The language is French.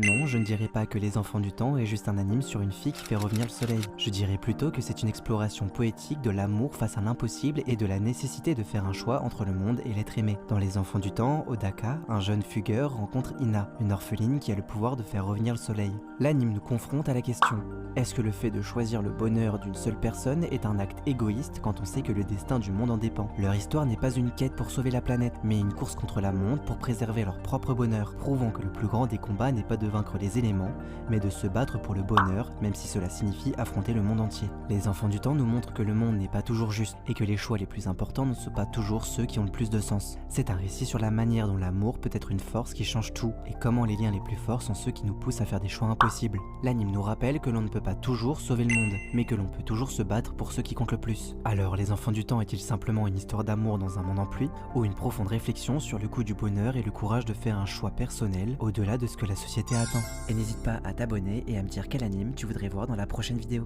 Non, je ne dirais pas que Les Enfants du Temps est juste un anime sur une fille qui fait revenir le soleil. Je dirais plutôt que c'est une exploration poétique de l'amour face à l'impossible et de la nécessité de faire un choix entre le monde et l'être aimé. Dans Les Enfants du Temps, Odaka, un jeune fugueur, rencontre Ina, une orpheline qui a le pouvoir de faire revenir le soleil. L'anime nous confronte à la question: est-ce que le fait de choisir le bonheur d'une seule personne est un acte égoïste quand on sait que le destin du monde en dépend? Leur histoire n'est pas une quête pour sauver la planète, mais une course contre la montre pour préserver leur propre bonheur, prouvant que le plus grand des combats n'est pas de vaincre les éléments, mais de se battre pour le bonheur, même si cela signifie affronter le monde entier. Les Enfants du Temps nous montrent que le monde n'est pas toujours juste, et que les choix les plus importants ne sont pas toujours ceux qui ont le plus de sens. C'est un récit sur la manière dont l'amour peut être une force qui change tout, et comment les liens les plus forts sont ceux qui nous poussent à faire des choix impossibles. L'anime nous rappelle que l'on ne peut pas toujours sauver le monde, mais que l'on peut toujours se battre pour ceux qui comptent le plus. Alors, Les Enfants du Temps est-il simplement une histoire d'amour dans un monde en pluie, ou une profonde réflexion sur le coût du bonheur et le courage de faire un choix personnel au-delà de ce que la société attend? Et n'hésite pas à t'abonner et à me dire quel anime tu voudrais voir dans la prochaine vidéo.